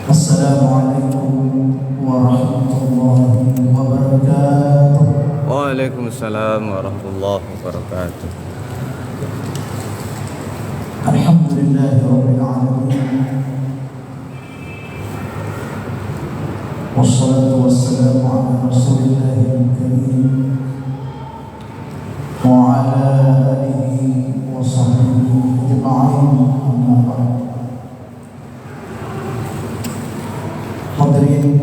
Assalamualaikum warahmatullahi wabarakatuh. Waalaikumsalam warahmatullahi wabarakatuh. Alhamdulillahirabbil alamin. Wassalatu wassalamu ala rasulillahil karim wa ala alihi wa sahbihi ajma'in, amma ba'd. Hadirin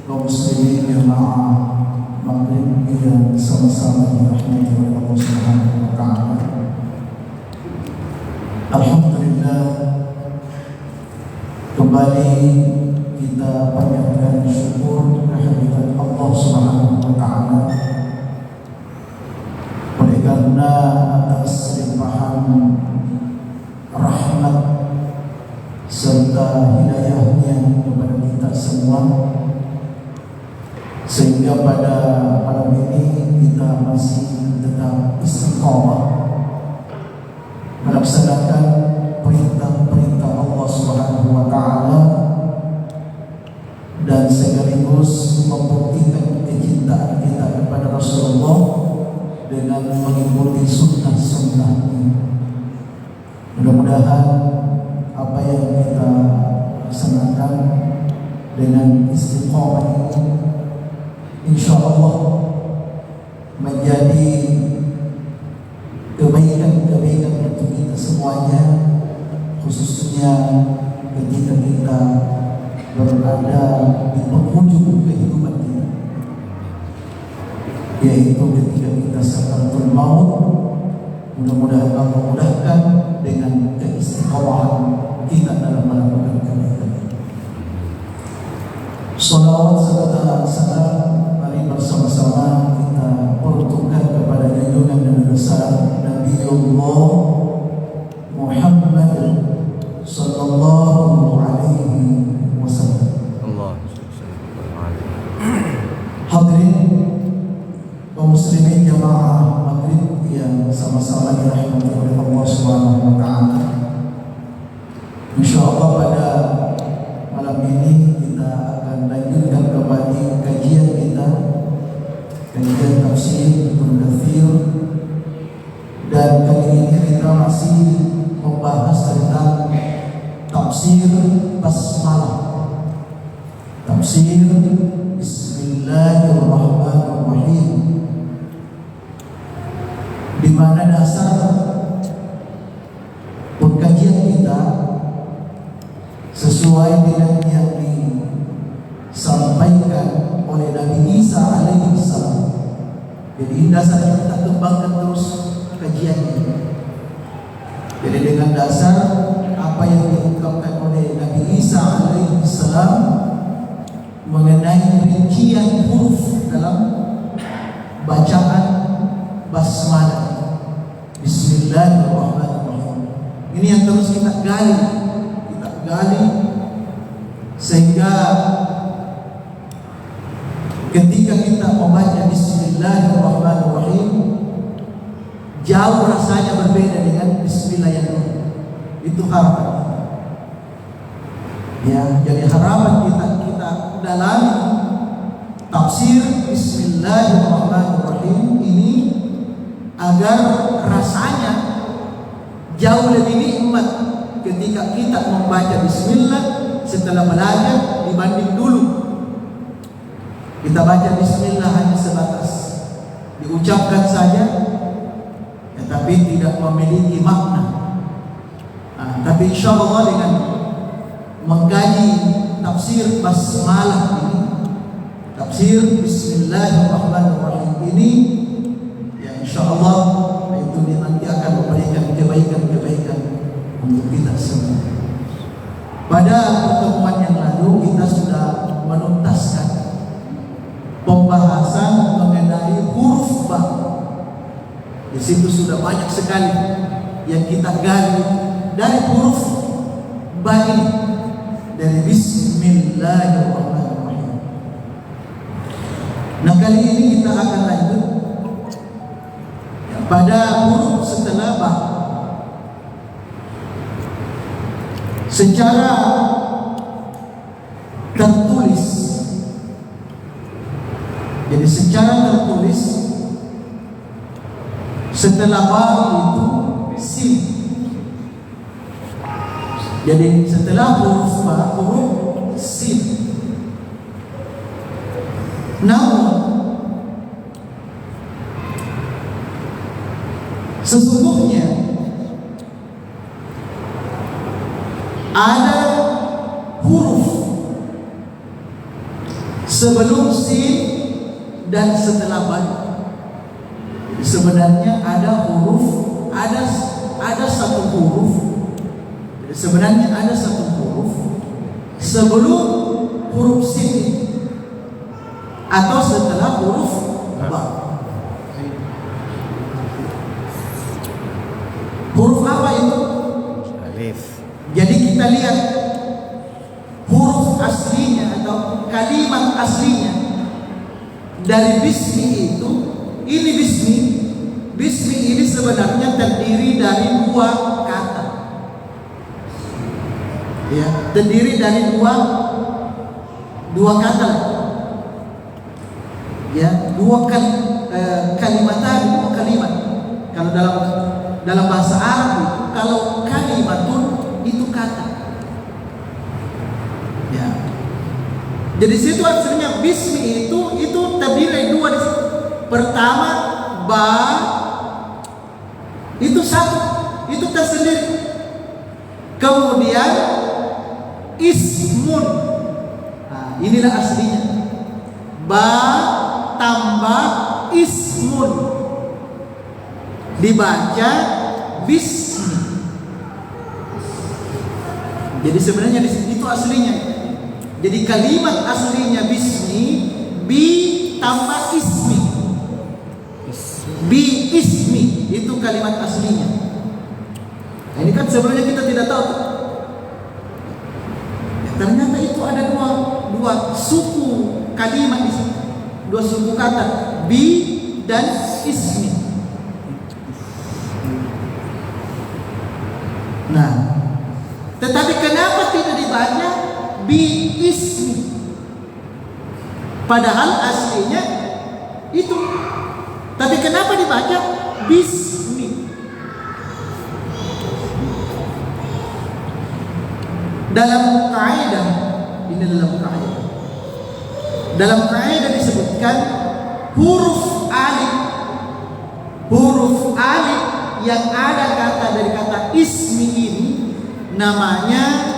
kaum muslimin jamaah maghrib yang sama-sama dirahmati oleh Allah Subhanahu wa taala. Alhamdulillah, kembali kita panjatkan syukur kehadirat Allah Subhanahu wa taala oleh karena atas limpahan rahmat serta hidayahnya kepada kita semua, sehingga pada malam ini kita masih tetap istiqamah melaksanakan perintah-perintah Allah Subhanahu wa taala dan sekaligus membuktikan kecintaan kita kepada Rasulullah dengan mengikuti sunnah-sunnahnya. Mudah-mudahan apa yang kita laksanakan dengan istiqamah ini insyaallah menjadi kebaikan-kebaikan untuk kita semuanya, khususnya ketika kita berada di penghujung kehidupan kita, yaitu ketika kita sakaratul maut. Mudah-mudahan Allah mudahkan dengan keistiqomahan kita dalam melakukan kebaikan. Salawat serta salam mari bersama-sama kita peruntukkan kepada junjungan dan besar Nabiullah Muhammad sallallahu alaihi wasallam. Hadirin kaum muslimin jamaah maghrib yang sama-sama dirahmati oleh Allah Subhanahu wa taala. Insyaallah pada malam ini kita akan lanjutkan kembali kajian kita, kajian tafsir Ibnu Katsir, dan kali ini kita masih membahas tentang tafsir basmalah, tafsir Bismillahirrahmanirrahim, di mana dasar pengkajian kita sesuai dengan yang disampaikan oleh Nabi Isa alaihi salam. Jadi dasarnya kita kembangkan terus kajiannya. Jadi dengan dasar apa yang diungkapkan oleh Nabi Isa alaihi salam mengenai rincian huruf dalam bacaan basmalah Bismillahirrahmanirrahim. Ini yang terus kita gali sehingga ketika kita membaca Bismillahirrahmanirrahim jauh rasanya berbeda dengan Bismillah yang dulu. Itu harapan. Ya, jadi harapan kita dalam tafsir Bismillahirrahmanirrahim ini agar rasanya jauh lebih nikmat ketika kita membaca Bismillah setelah belajar dibanding dulu kita baca Bismillah hanya sebatas diucapkan saja, ya, tapi tidak memiliki makna. Tapi insyaallah dengan mengkaji tafsir basmalah ini, tafsir Bismillahirrahmanirrahim ini, ya insyaallah itu nanti akan memberikan kebaikan-kebaikan untuk kita semua. Pada pertemuan yang lalu kita sudah menuntaskan pembahasan mengenai huruf ba. Di situ sudah banyak sekali yang kita gali dari huruf ba ini, dari Bismillahirrahmanirrahim. Nah, kali ini kita akan lanjut pada huruf setelah ba. Secara tertulis. Jadi secara tertulis setelah ba itu sin. Jadi setelah huruf ba huruf sin. Namun sesungguhnya ada huruf sebelum sin dan setelah ba. Sebenarnya ada huruf, ada satu huruf. Sebenarnya ada satu huruf sebelum huruf sin atau setelah huruf ba. Huruf apa itu? Alif. Jadi kita lihat huruf aslinya atau kalimat aslinya dari bismi itu. Ini bismi ini sebenarnya terdiri dari dua kata. Ya, terdiri dari dua kata. Ya, dua kalimat. Kalau dalam bahasa Arab itu, kalau kalimatun itu kata. Ya. Jadi situ artinya bismi itu terdiri dari dua di situ. Pertama ba itu satu, itu tersendiri. Kemudian ismun. Nah, inilah aslinya. Ba tambah ismun dibaca bismi. Jadi sebenarnya itu aslinya. Jadi kalimat aslinya bismi, bi tambah ismi. Bi ismi itu kalimat aslinya. Nah, ini kan sebenarnya kita tidak tahu. Ya, ternyata itu ada dua suku kalimat di sini. Dua suku kata, bi dan ismi. Nah, tetapi kenapa tidak dibaca bi ismi? Padahal aslinya itu. Tapi kenapa dibaca bismi? Dalam kaidah, ini dalam kaidah disebutkan huruf alif yang ada kata dari kata ismi ini namanya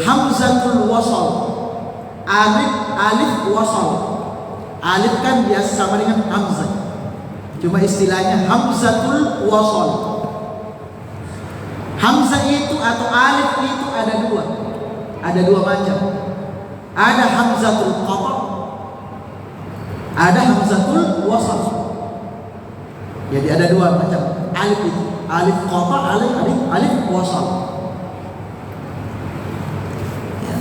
hamzatul wasal. Alif wasal. Alif kan biasa sama dengan hamzah. Cuma istilahnya hamzatul wasal. Hamzah itu atau alif itu ada dua. Ada dua macam. Ada hamzatul qata', ada hamzatul wasal. Jadi ada dua macam alif itu. Alif qata', alif wasal. Ya.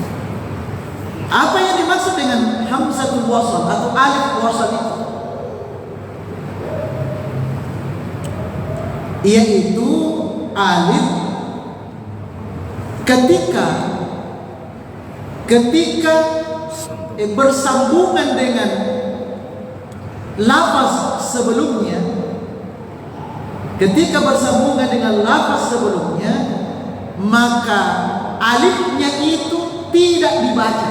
Apa yang dimaksud dengan hamzatul wasal atau alif wasal itu? Yaitu alif ketika bersambungan dengan lafaz sebelumnya, maka alifnya itu tidak dibaca,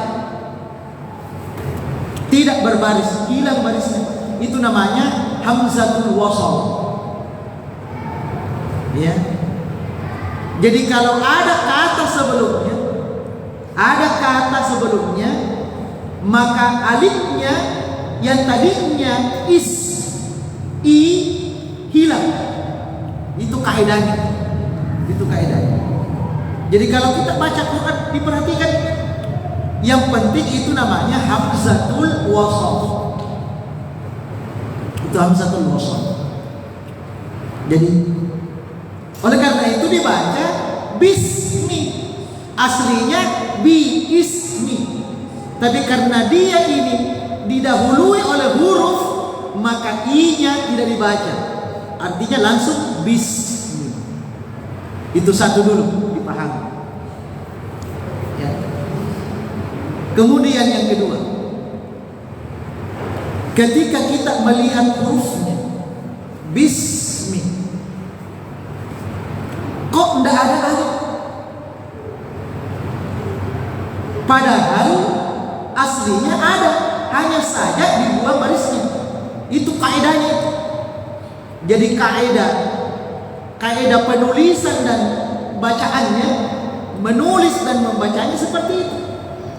tidak berbaris, hilang barisnya. Itu namanya hamzatul wasal. Ya. Jadi kalau ada kata sebelumnya, maka alifnya yang tadinya hilang. Itu kaidahnya. Jadi kalau kita baca Quran, diperhatikan, yang penting itu namanya hamzatul wasal. Itu hamzatul wasal. Jadi oleh karena itu dibaca bismi. Aslinya bi ismi. Tapi karena dia ini didahului oleh huruf, maka i-nya tidak dibaca. Artinya langsung bismi. Itu satu dulu dipahami. Ya. Kemudian yang kedua, ketika kita melihat hurufnya bismi, kok tidak ada alif? Padahal aslinya ada, hanya saja dibuang barisnya. Itu kaidahnya. Jadi kaidah penulisan dan bacaannya, menulis dan membacanya seperti itu.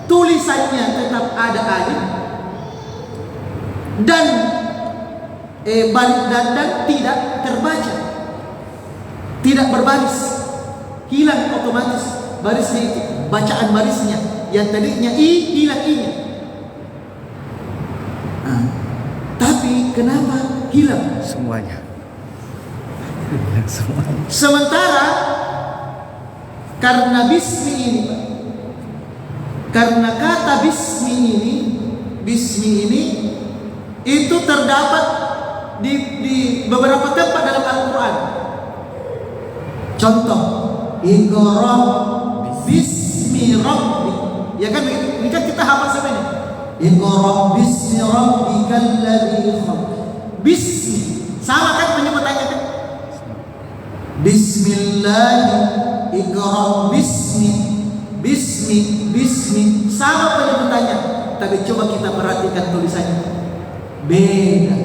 Tulisannya tetap ada alif dan tidak terbaca, tidak berbaris, hilang otomatis barisnya itu, bacaan barisnya yang tadinya i hilang i-nya. Tapi kenapa hilang Semuanya. sementara karena bismi ini, karena kata bismi ini itu terdapat di beberapa tempat dalam Al-Quran. Contoh, Iqra bismi rabbi. Ya kan, ini kan kita hafal sebenarnya. Iqra bismi rabbikal ladzi khalaq. Bismi sama kan penyebutannya kan? Bismillah, Iqra bismi sama penyebutannya. Tapi coba kita perhatikan tulisannya, beda.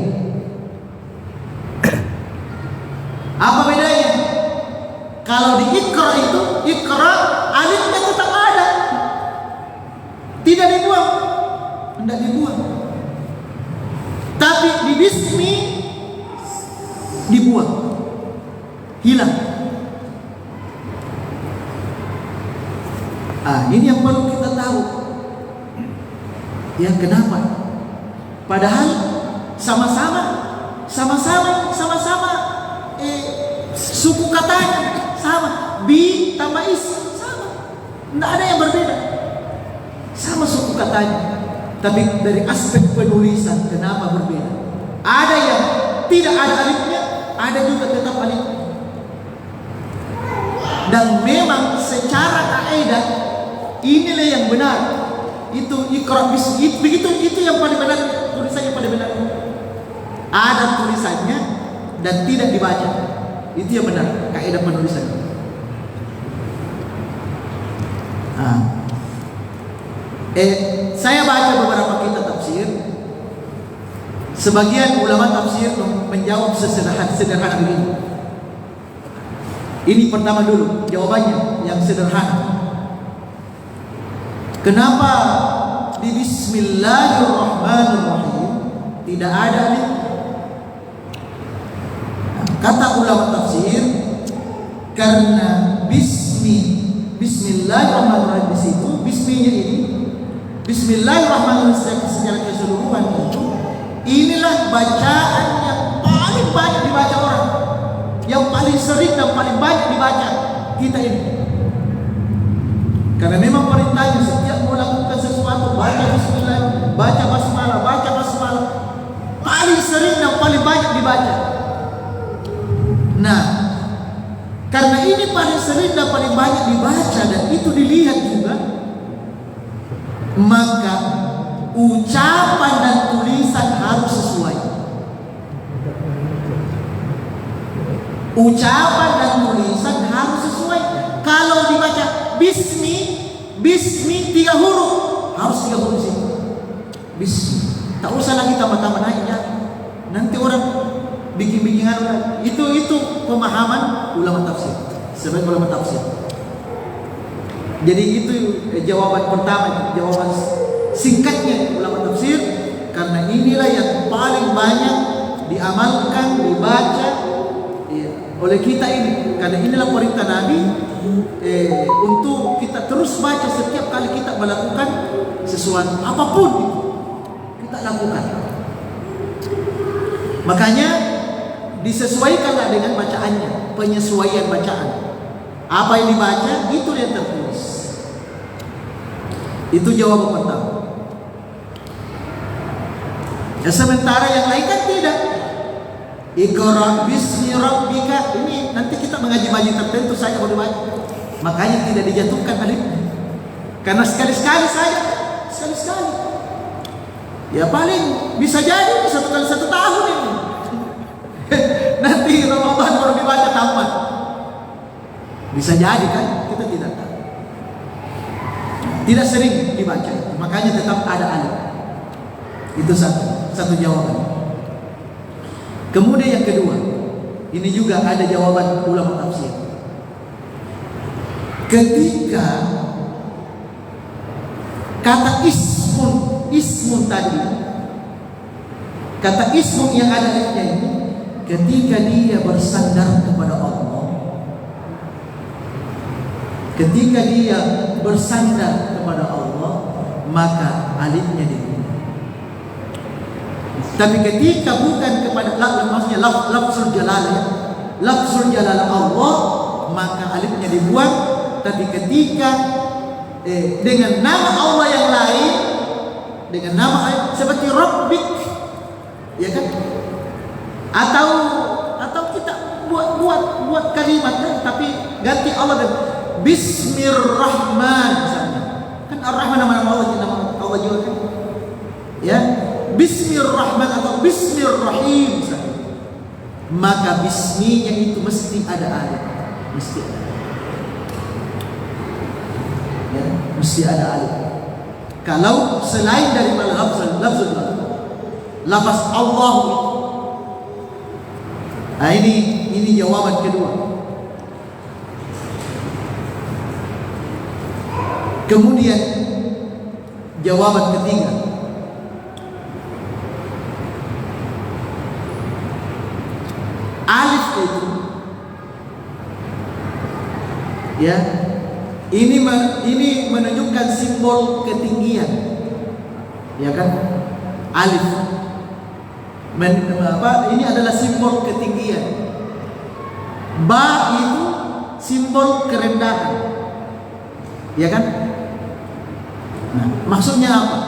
Apa bedanya? Kalau di Iqra itu, Iqra alifnya tetap ada, tidak dibuang, tidak dibuang. Tapi di bismi dibuang, hilang. Ini yang perlu kita tahu. Ya, kenapa? Padahal sama-sama suku katanya sama, bi tambah is sama, tidak ada yang berbeda, sama suku katanya. Tapi dari aspek penulisan kenapa berbeda? Ada yang tidak ada alifnya, ada juga tetap alifnya. Dan memang secara kaidah inilah yang benar. Itu Iqra bismi, itu yang paling benar, tulisannya paling benar. Ada tulisannya dan tidak dibaca. Itu yang benar, kaidah penulisan. Saya baca beberapa kitab tafsir. Sebagian ulama tafsir menjawab sederhana begini. Ini pertama dulu jawabannya yang sederhana. Kenapa di Bismillahirrahmanirrahim tidak ada alif? Kata ulama tafsir, karena Bismillahirrahmanirrahim di situ, bisminya ini, Bismillahirrahmanirrahim secara keseluruhan itu, inilah bacaan yang paling banyak dibaca orang, yang paling sering dan paling banyak dibaca kita ini. Karena memang perintahnya setiap melakukan sesuatu baca bismillah, baca basmalah, paling sering dan paling banyak dibaca. Nah, karena ini paling sering dan paling banyak dibaca dan itu dilihat juga, maka ucapan dan tulisan harus sesuai. Ucapan dan tulisan harus sesuai. Kalau dibaca bismi 3 huruf, harus 3 huruf sih. Bismi. Tak usah lagi tambah-tambah naiknya. Nanti orang bikin-bikinan. Itu pemahaman ulama tafsir. Sebagai ulama tafsir. Jadi itu jawaban pertama, jawaban singkatnya ulama tafsir. Karena inilah yang paling banyak diamalkan, dibaca oleh kita ini. Karena inilah perintah Nabi untuk kita terus baca setiap kali kita melakukan sesuatu apapun kita lakukan. Makanya disesuaikanlah dengan bacaannya, penyesuaian bacaan. Apa yang dibaca itu yang tertulis. Itu jawaban pertama. Ya, sementara yang lain kan tidak. Iqra bismi rabbika, ini nanti kita mengaji majid tertentu saja baru baca. Makanya tidak dijatuhkan alifnya. Karena sekali-sekali saja sekali-sekali. Ya paling bisa jadi 1 kali 1 tahun ini. Nanti Ramadan baru dibaca tamat. Bisa jadi kan? Kita tidak tahu. Tidak sering dibaca, makanya tetap ada alif. Itu satu jawaban. Kemudian yang kedua, ini juga ada jawaban ulama tafsir. Ketika kata ismun tadi, kata ismun yang ada alifnya ini, ketika dia bersandar kepada Allah, ketika dia bersandar kepada Allah, maka alifnya dibuang. Tapi ketika bukan kepada maksudnya lafzul jalalah, ya, lafzul jalalah Allah, maka alifnya dibuang. Tapi ketika dengan nama Allah yang lain, dengan nama seperti Rabbik, ya kan? Atau kita buat kalimat, tapi ganti Allah dan Bismillahirrahman misalnya. Kan Ar-Rahman nama Allah juga kan? Ya, Bismillahirrahman atau Bismillahirrahim misalnya. Maka bisminya itu mesti ada alif. Mesti ada. Ya, mesti ada alif. Kalau selain daripada lafzul lafaz Allah, nah ini jawaban kedua. Kemudian jawaban ketiga, alif itu, ya, ini menunjukkan simbol ketinggian, ya kan? Alif, ini adalah simbol ketinggian. Ba itu simbol kerendahan, ya kan? Nah, maksudnya apa?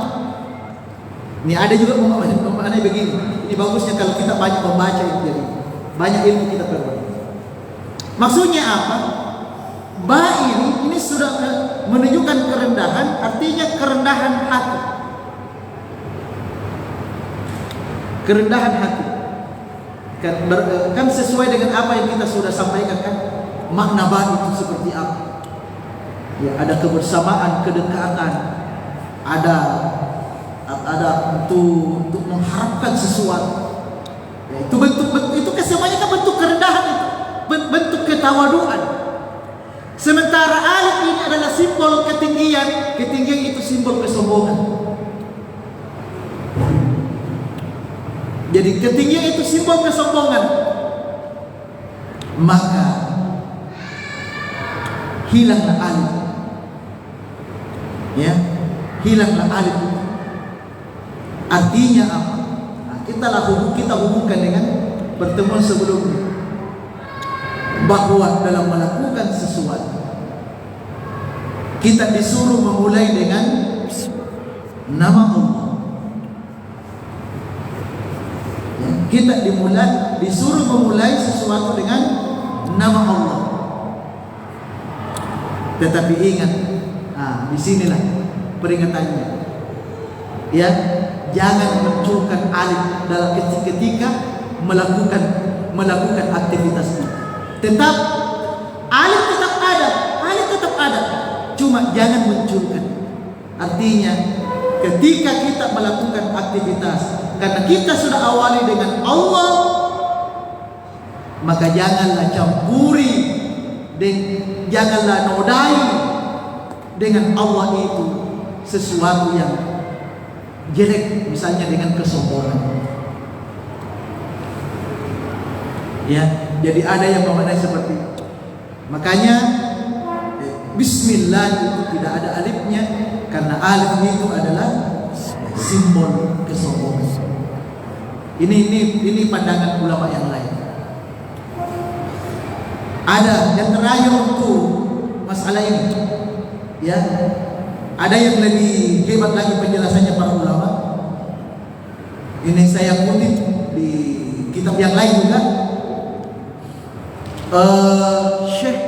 Ini ada juga pemahamannya begini. Ini bagusnya kalau kita banyak membaca ini, jadi banyak ilmu kita peroleh. Maksudnya apa? Ba ini sudah menunjukkan kerendahan, artinya kerendahan hati. Kerendahan hati. Kan sesuai dengan apa yang kita sudah sampaikan kan? Makna ba itu seperti apa? Ya, ada kebersamaan, kedekatan, ada untuk mengharapkan sesuatu. Ya, itu bentuk itu kesemuanya kan bentuk kerendahan itu, bentuk ketawaduan. Sementara alif ini adalah simbol ketinggian, ketinggian itu simbol kesombongan. Jadi ketinggian itu simbol kesombongan. Maka hilanglah alif. Ya, hilanglah alif. Artinya apa? Nah, kita hubungkan dengan pertemuan sebelumnya, bahwa dalam melakukan sesuatu kita disuruh memulai dengan nama Allah. Ya, kita disuruh memulai sesuatu dengan nama Allah. Tetapi ingat, disinilah peringatannya. Ya, jangan munculkan alif dalam ketika melakukan aktivitas itu. Tetap alif tetap ada, cuma jangan munculkan. Artinya ketika kita melakukan aktivitas, karena kita sudah awali dengan Allah, maka janganlah campuri dan janganlah nodai dengan Allah itu sesuatu yang jelek, misalnya dengan kesombongan. Ya, jadi ada yang memaknai seperti itu. Makanya Bismillah itu tidak ada alifnya, karena alif itu adalah simbol kesombongan. Ini pandangan ulama yang lain. Ada yang terakhir untuk masalah ini, ya, ada yang lebih hebat lagi penjelasannya para ulama. Ini saya kutip di kitab yang lain juga. Syekh,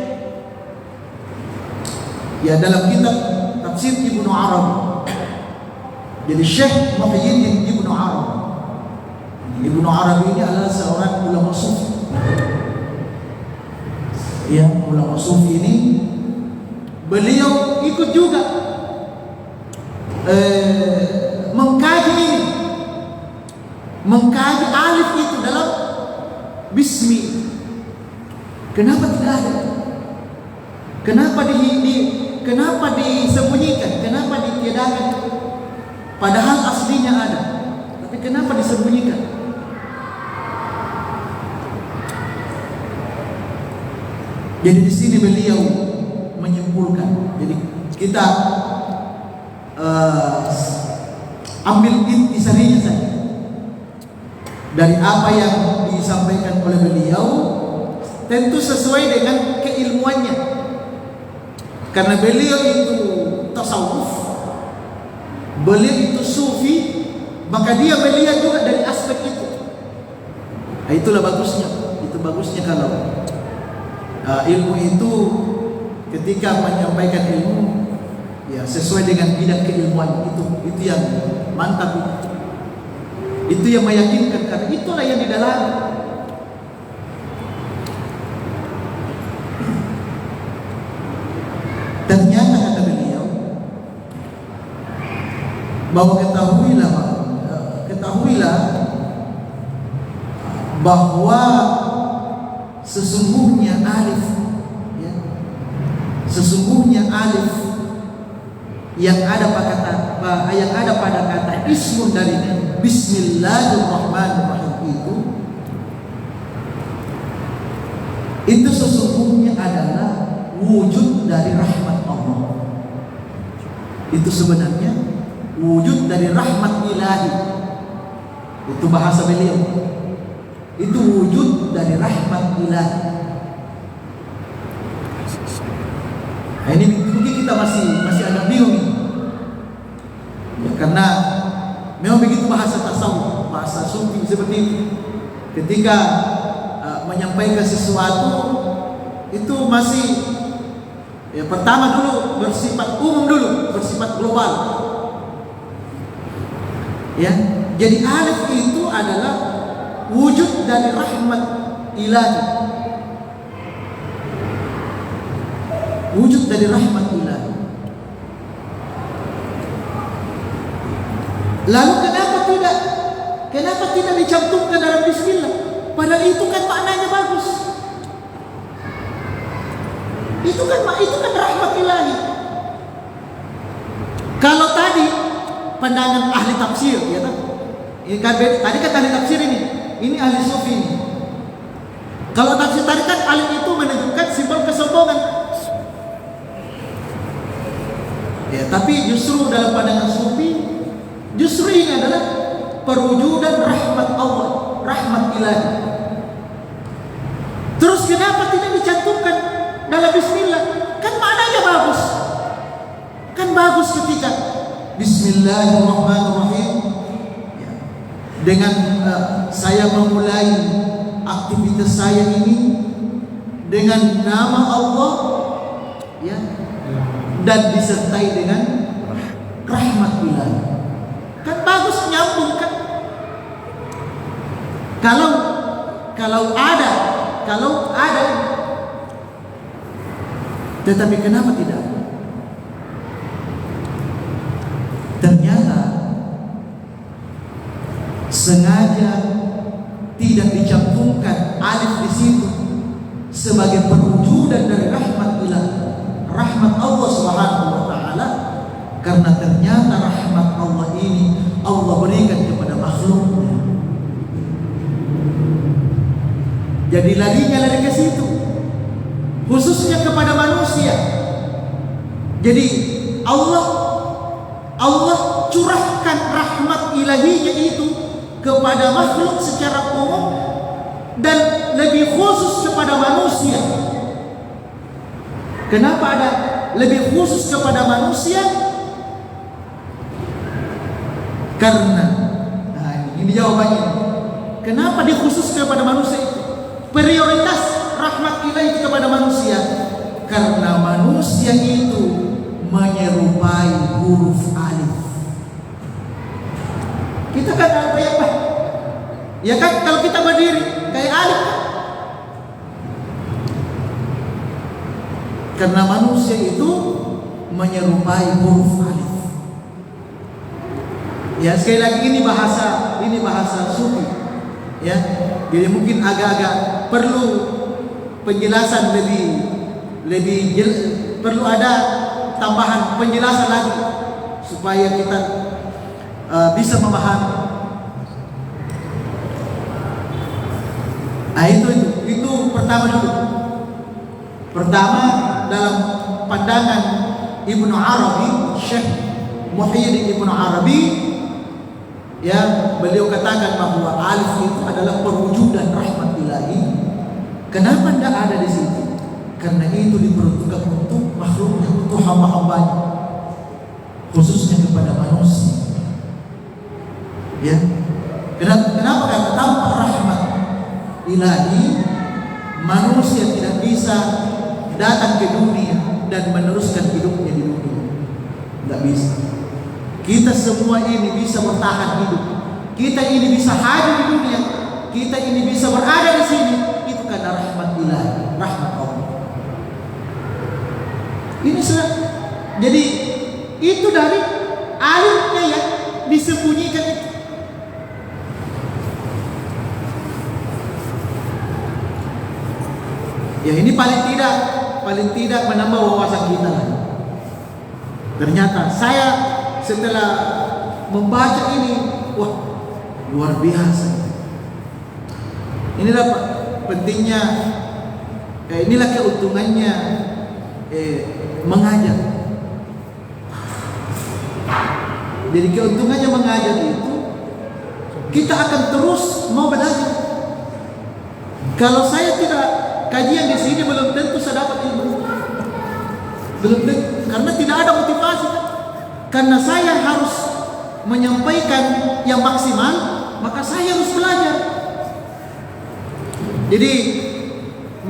ya, dalam kitab Tafsir Ibnu Arabi, Jadi Syekh Muhyiddin Ibnu Arabi. Ibnu Arabi ini adalah seorang ulama sufi. Ya, ulama sufi ini beliau ikut juga mengkaji ini, mengkaji alif itu dalam bismi. Kenapa tidak ada? Kenapa disembunyikan? Kenapa ditiadakan? Padahal aslinya ada, tapi kenapa disembunyikan? Jadi di sini beliau menyimpulkan. Jadi kita ambil intisarinya saja dari apa yang disampaikan oleh beliau, tentu sesuai dengan keilmuannya. Karena beliau itu tasawuf, beliau itu sufi, maka dia melihat juga dari aspek itu. Nah, itulah bagusnya. Itu bagusnya kalau ilmu itu ketika menyampaikan ilmu ya sesuai dengan bidang keilmuan itu yang mantap. Itu yang meyakinkan, karena itulah yang didalami. Ternyata kata beliau bahwa ketahuilah bahwa sesungguhnya alif, ya, sesungguhnya alif yang ada pada kata ismun dari Bismillahirrahmanirrahim itu sesungguhnya adalah wujud dari rahmat Allah. Itu sebenarnya wujud dari rahmat ilahi. Itu bahasa beliau. Itu wujud dari rahmat ilahi. Nah, ini mungkin kita masih agak bingung ya, karena memang begitu bahasa tasawuf, bahasa sufi seperti itu. Ketika menyampaikan sesuatu itu masih ya, pertama dulu bersifat umum dulu, bersifat global. Ya, jadi alif itu adalah wujud dari rahmat ilahi. Wujud dari rahmat ilahi. Lalu kenapa tidak dicantumkan dalam bismillah? Padahal itu kan maknanya bagus. Itu kan rahmat ilahi. Kalau tadi pandangan ahli tafsir, ya kan? Ini kan tadi kan ahli tafsir ini ahli sufi ini. Kalau tafsir tadi kan alif itu menunjukkan simbol kesombongan. Ya, tapi justru dalam pandangan sufi, justru ini adalah perwujudan rahmat Allah, rahmat ilahi. Terus kenapa tidak dicantumkan dalam bismillah? Kan maknanya bagus. Kan bagus ketika Bismillahirrahmanirrahim ya, dengan saya memulai aktivitas saya ini dengan nama Allah ya, dan disertai dengan rahmat ilahi. Kan bagus, nyambung kan? Kalau ada tetapi kenapa tidak? Ternyata sengaja tidak dicantumkan alif di situ sebagai perwujudan dari rahmat ilahi, rahmat Allah Subhanahu wa taala, karena ternyata rahmat Allah ini Allah berikan kepada makhluknya. Jadi larinya lari ke situ, khususnya kepada manusia. Jadi Allah curahkan rahmat ilahinya itu kepada makhluk secara umum dan lebih khusus kepada manusia. Kenapa ada lebih khusus kepada manusia? Karena ini jawabannya. Kenapa dikhusus kepada manusia? Prioritas rahmat ilahi kepada manusia karena manusia itu menyerupai huruf alif. Kita kan apa ya Pak? Ya kan kalau kita berdiri kayak alif kan? Karena manusia itu menyerupai huruf alif. Ya sekali lagi ini bahasa sufi. Ya, jadi mungkin agak-agak perlu penjelasan perlu ada tambahan penjelasan lagi supaya kita bisa memahami. Nah, itu pertama dulu. Pertama dalam pandangan Ibnu Arabi, Syekh Muhyiddin Ibnu Arabi, ya beliau katakan bahwa alif itu adalah perwujudan rahmat ilahi. Kenapa tidak ada di situ? Karena itu diperuntukkan untuk makhluknya, untuk hamba-hambanya, khususnya kepada manusia. Ya, kenapa? Karena tanpa rahmat ilahi, manusia tidak bisa datang ke dunia dan meneruskan hidupnya di dunia. Tidak bisa. Kita semua ini bisa bertahan hidup. Kita ini bisa hadir di dunia. Kita ini bisa berada di sini. Itu karena rahmat ilahi, rahmat Allah. Ini sudah. Jadi itu dari alifnya yang disembunyikan itu. Ya ini paling tidak menambah wawasan kita. Ternyata saya setelah membaca ini, wah luar biasa. Inilah pentingnya, inilah keuntungannya mengajar. Jadi keuntungannya mengajar itu kita akan terus mau belajar. Kalau saya tidak kajian di sini belum tentu saya dapat ilmu. Belum tentu, karena tidak ada motivasi kan? Karena saya harus menyampaikan yang maksimal, maka saya harus belajar. Jadi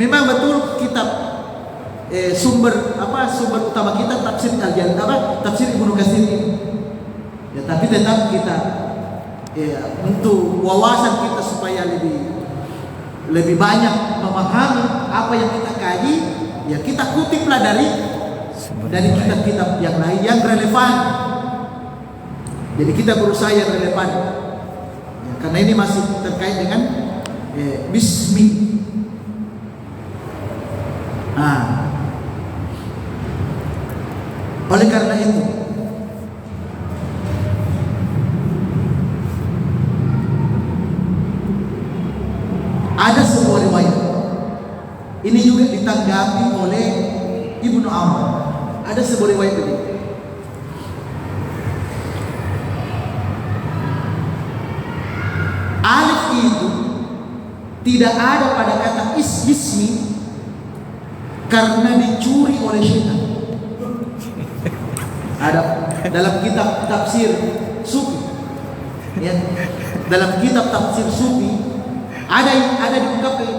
memang betul kitab sumber utama kita tafsir tafsir Ibnu Katsir ini. Ya, tapi tetap kita untuk wawasan kita supaya lebih banyak memahami apa yang kita kaji, ya kita kutiplah dari kitab-kitab yang lain yang relevan. Jadi kita berusaha yang relevan, ya, karena ini masih terkait dengan bismi. Oleh karena itu, ada sebuah riwayat. Ini juga ditanggapi oleh Ibnu Amr. Ada sebuah riwayat ini. Alif itu tidak ada pada kata ismi karena dicuri oleh syaitan. Ada dalam kitab tafsir Sufi. Ya, dalam kitab tafsir Sufi ada diungkapkan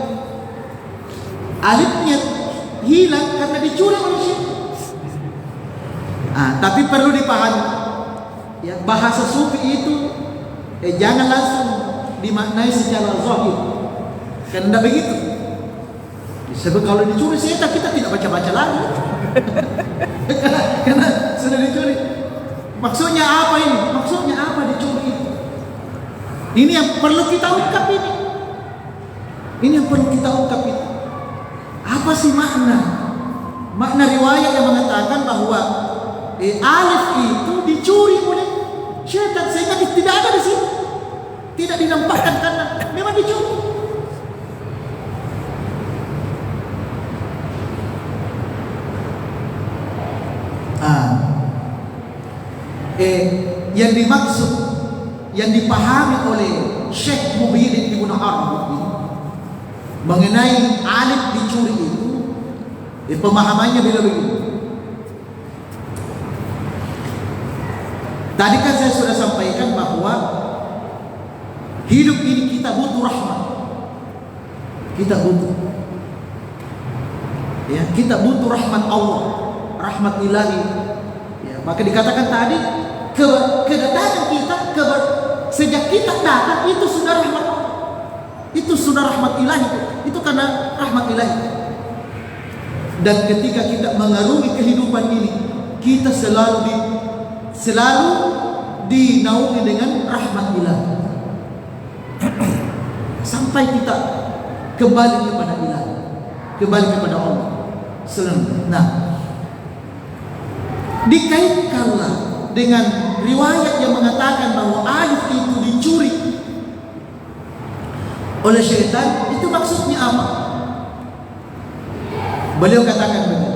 alifnya hilang karena dicuri oleh syaitan. Tapi perlu dipahami, ya, bahasa Sufi itu jangan langsung dimaknai secara zahir, karena begitu. Sebab kalau dicuri syaitan kita tidak baca-baca lagi. karena sudah dicuri. Maksudnya apa ini? Maksudnya apa dicuri itu? Ini yang perlu kita ungkap ini. Ini yang perlu kita ungkap itu. Apa sih makna riwayat yang mengatakan bahwa alif itu dicuri oleh syaitan sehingga tidak ada di sini, tidak dinampakkan karena memang dicuri. Yang dimaksud, yang dipahami oleh Syekh Muhyiddin Ibnu Arabi mengenai alif dicuri itu, pemahamannya beda begini. Tadi kan saya sudah sampaikan bahwa hidup ini kita butuh rahmat. Kita butuh, ya, kita butuh rahmat Allah, rahmat ilahi. Ya, maka dikatakan tadi kedatangan kita, sejak kita datang itu sudah rahmat. Itu sudah rahmat ilahi. Itu karena rahmat ilahi. Dan ketika kita mengarungi kehidupan ini, kita selalu dinaungi dengan rahmat ilahi. Sampai kita kembali kepada ilahi, kembali kepada Allah. Nah, dikaitkanlah dengan riwayat yang mengatakan bahwa alif itu dicuri oleh syaitan. Itu maksudnya apa? Beliau katakan begini,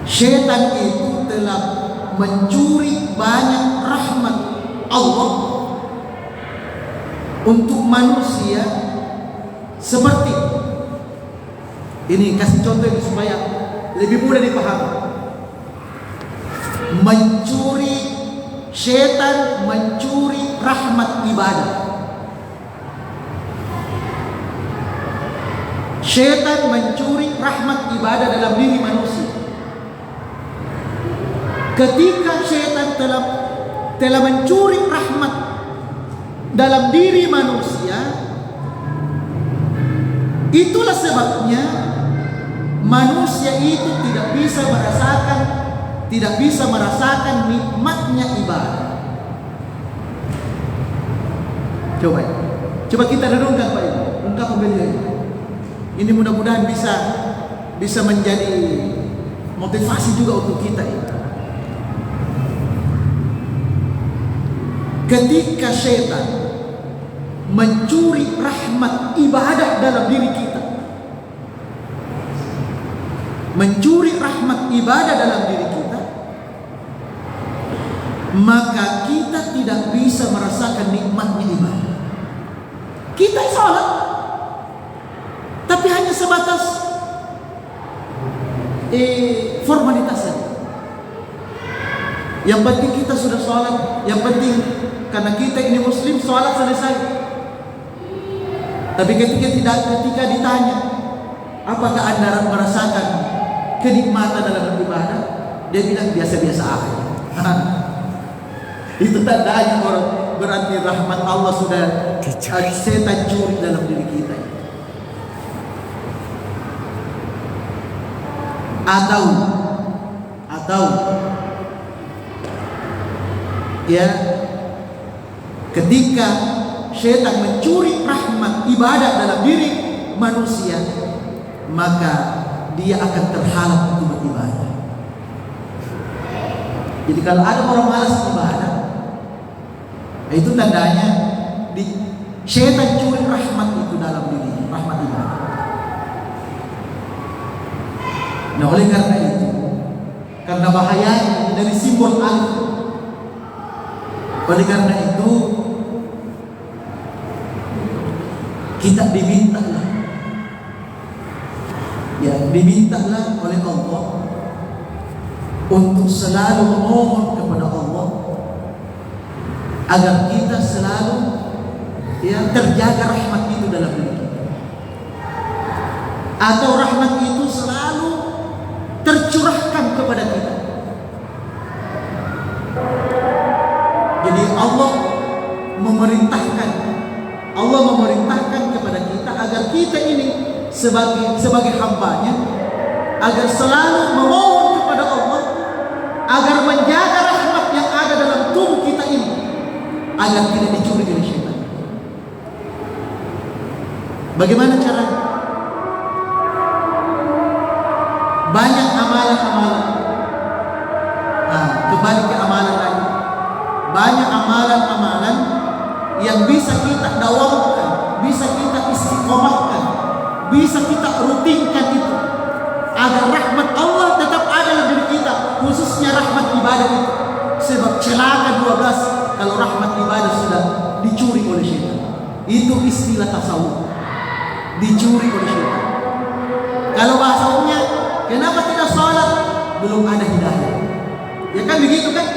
syaitan itu telah mencuri banyak rahmat Allah untuk manusia. Seperti ini, kasih contoh ini supaya lebih mudah dipahami. Syaitan mencuri rahmat ibadah. Syaitan mencuri rahmat ibadah dalam diri manusia. Ketika syaitan telah mencuri rahmat dalam diri manusia, itulah sebabnya manusia itu tidak bisa merasakan nikmatnya ibadah. Coba kita renungkan Pak Ibu, ungkap beliau ini. Ini mudah-mudahan bisa menjadi motivasi juga untuk kita ini. Ketika syaitan mencuri rahmat ibadah dalam diri kita, mencuri rahmat ibadah dalam diri kita, maka kita tidak bisa merasakan nikmatnya ibadah. Kita sholat, tapi hanya sebatas formalitas saja. Yang penting kita sudah sholat, yang penting karena kita ini muslim, sholat selesai. Tapi ketika ditanya, apakah Anda merasakan kenikmatan dalam beribadah? Dia bilang biasa-biasa aja. Itu tandanya berarti rahmat Allah sudah setan curi dalam diri kita. Atau ya, ketika setan mencuri rahmat ibadah dalam diri manusia, maka dia akan terhalang untuk beribadah. Jadi kalau ada orang malas ibadah, itu tandanya setan curi rahmat itu dalam diri, rahmat ibadah. Nah, oleh karena itu, karena bahayanya dari simbol alif, oleh karena itu kita dimintalah oleh Allah untuk selalu memohon kepada Allah agar kita selalu terjaga rahmat itu dalam diri kita, atau rahmat itu selalu tercurahkan kepada kita. Jadi Allah memerintahkan kepada kita agar kita ini sebagai hambanya, agar selalu memohon kepada Allah agar menjaga rahmat yang ada dalam tubuh kita ini agar tidak dicuri oleh syaitan. Bagaimana caranya? Banyak amalan-amalan. Kembali ke amalan lagi. Banyak amalan-amalan yang bisa kita dawamkan, bisa kita istiqomahkan, bisa kita rutinkan itu agar rahmat Allah tetap ada dalam diri kita, khususnya rahmat ibadah itu. Sebab celaka 12 kalau rahmat ibadah sudah dicuri oleh syaitan. Itu istilah tasawuf, dicuri oleh syaitan. Kalau bahasa umumnya, kenapa tidak sholat? Belum ada hidayah. Ya kan begitu kan?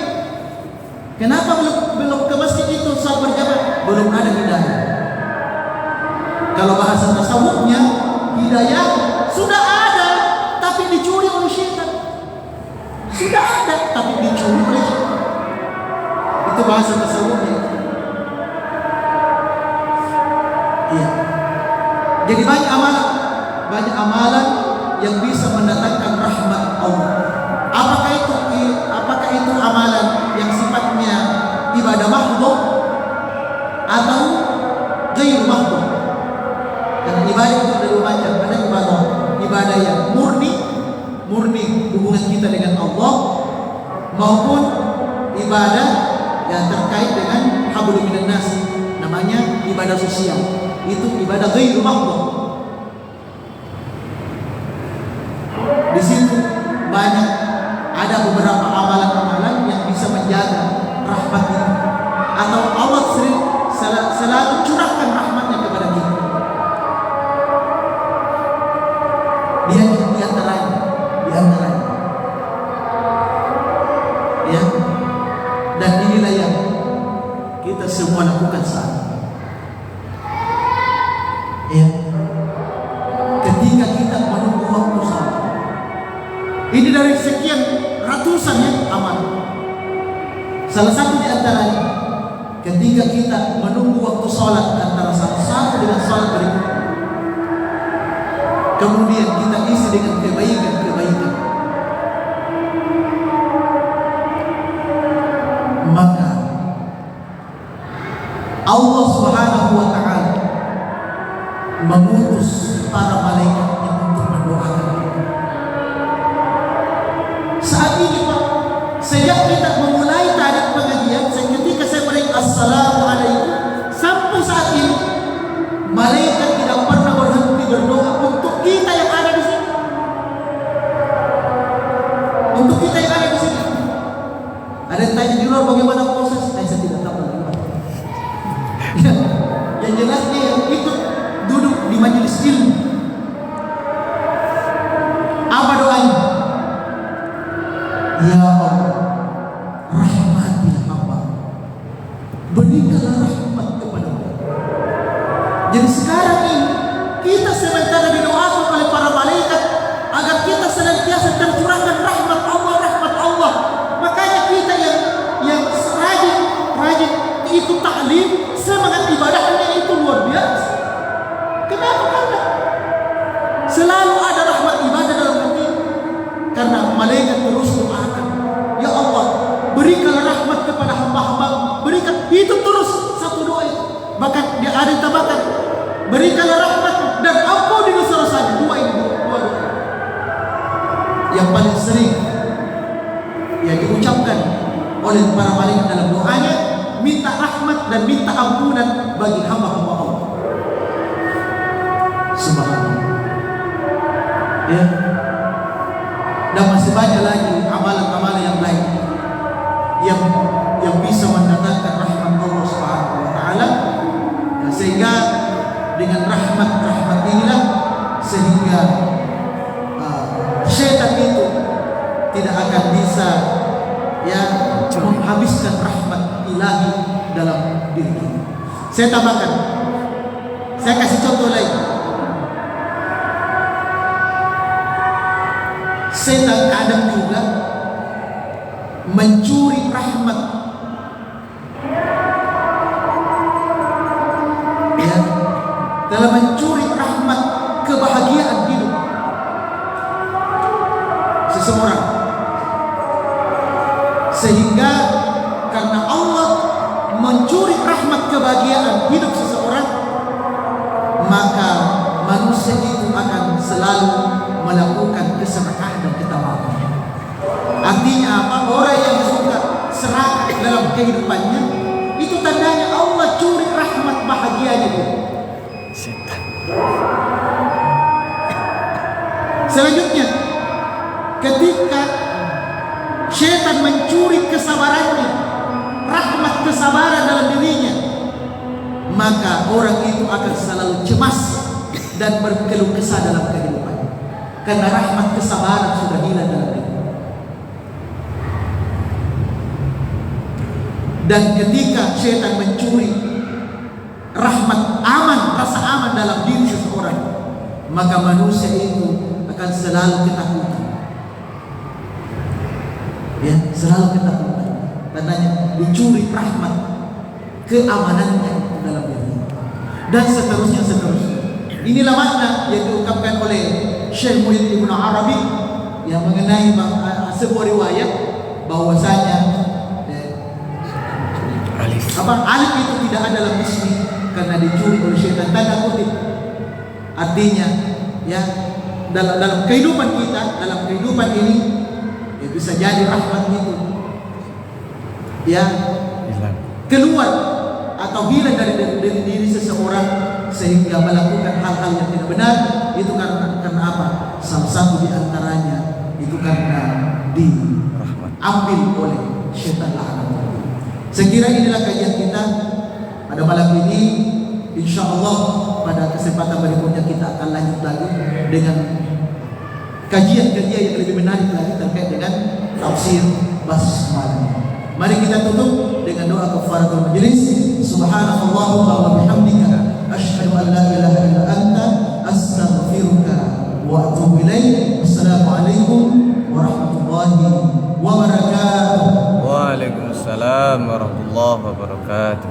Kenapa belum ke masjid itu saat berjamaah? Belum ada hidayah. Kalau bahasa tasawufnya, hidayah sudah ada tapi dicuri oleh syaitan. Sudah ada tapi dicuri oleh syaitan. bahasa tasawufnya. Iya. Jadi banyak amalan yang bisa mendatangkan rahmat Allah. Apakah itu amalan yang sifatnya ibadah mahdhah atau ghair mahdhah? Karena ibadah itu ada dua macam. Ada ibadah yang murni hubungan kita dengan Allah, maupun ibadah yang terkait dengan hablum minan nas, namanya ibadah sosial. Itu ibadah ghair mahdhah. Di situ banyak ada beberapa amalan-amalan yang bisa menjaga rahmat itu, atau Allah selalu curahkan rahmatnya kepada kita. Di antaranya, ya. Dan inilah yang kita semua lakukan saat ini. Ya. Ketika kita menunggu waktu salat. Ini dari sekian ratusan ya amal. Salah satu di antaranya, ketika kita menunggu waktu salat antara satu dengan salat berikutnya, kemudian kita isi dengan kebaikan, maka Allah Subhanahu wa ta'ala mengutus para malaikatnya untuk mendoakan kita. Saat ini Pak, sejak kita memulai tadi pengajian, ketika saya berikan assalamualaikum sampai saat ini, malaikat tidak pernah berhenti berdoa untuk kita yang ada di sini. Untuk kita yang ada di sini. Ada yang tanya di luar bagaimana proses? Saya tidak tahu bagaimana. Yang jelasnya yang ikut duduk di majelis ilmu. Apa doanya? Ya Allah, rahmatilah hamba. Berikanlah rahmat kepada mereka. Jadi sekarang ini kita sementara didoakan oleh para malaikat agar kita senantiasa tercurahkan rahmat Allah. Makanya kita yang rajin ikut taklim, semangat ibadahnya itu luar biasa. Kenapa? Karena selalu ada rahmat ibadah dalam hati. Karena malaikat terus doakan, ya Allah, berikanlah rahmat kepada hamba-hamba. Berikan, itu terus satu doa itu. Bahkan dia ada yang tambahkan, berikanlah rahmat dan ampuni dosa-dosanya. Dua doa. Yang paling sering yang diucapkan oleh para malaikat dalam doanya, minta rahmat dan minta ampunan bagi hamba-hamba Allah. Subhanallah. Ya. Dan masih banyak lagi amalan-amalan yang lain yang bisa mendatangkan rahmat Allah Subhanahu wa taala. Ya, sehingga dengan rahmat inilah sehingga syaitan itu tidak akan bisa ya menghabiskan rahmat ilahi dalam diri kita. Saya tambahkan, saya kasih contoh lain. Setan kadang juga mencuri rahmat, ya, dalam mencuri rahmat kebahagiaan hidup seseorang, sehingga karena Allah mencuri rahmat kebahagiaan hidup seseorang, maka manusia itu akan selalu melakukan keserakahan dan ketawakan. Artinya apa? Orang yang suka serakah dalam kehidupannya, itu tandanya Allah curi rahmat bahagianya dia. Selanjutnya, ketika syaitan mencuri kesabarannya, rahmat kesabaran dalam dirinya, maka orang itu akan selalu cemas dan berkeluh kesah dalam kehidupan. Karena rahmat kesabaran sudah hilang dalam diri. Dan ketika syaitan mencuri rahmat aman, rasa aman dalam diri seseorang, maka manusia itu akan selalu ketakutan. Ya, selalu ketakutan. karenanya dicuri rahmat keamanannya dalam diri, dan seterusnya. Inilah makna yang diungkapkan oleh Syekh Muhyiddin Ibn Arabi yang mengenai sebuah riwayat bahwasanya alif itu tidak ada dalam ismi karena dicuri oleh syaitan, tanda kutip. Artinya ya, dalam kehidupan kita, dalam kehidupan ini ya, bisa jadi rahmat itu ya keluar atau hilang dari diri seseorang sehingga melakukan hal-hal yang tidak benar. Itu karena apa? Salah satu di antaranya itu karena diambil oleh syaitan laknat. Saya kira inilah kajian kita pada malam ini. Insya Allah pada kesempatan berikutnya kita akan lanjut lagi dengan kajian-kajian yang lebih menarik lagi terkait dengan tafsir basmalah. Mari kita tutup dengan doa kafaratul majelis. Subhanallahumma wa bihamdika asyhadu an la ilaha illa anta astaghfiruka wa atubu ilaik. Assalamualaikum warahmatullahi wabarakatuh. Waalaikumsalam warahmatullahi wabarakatuh.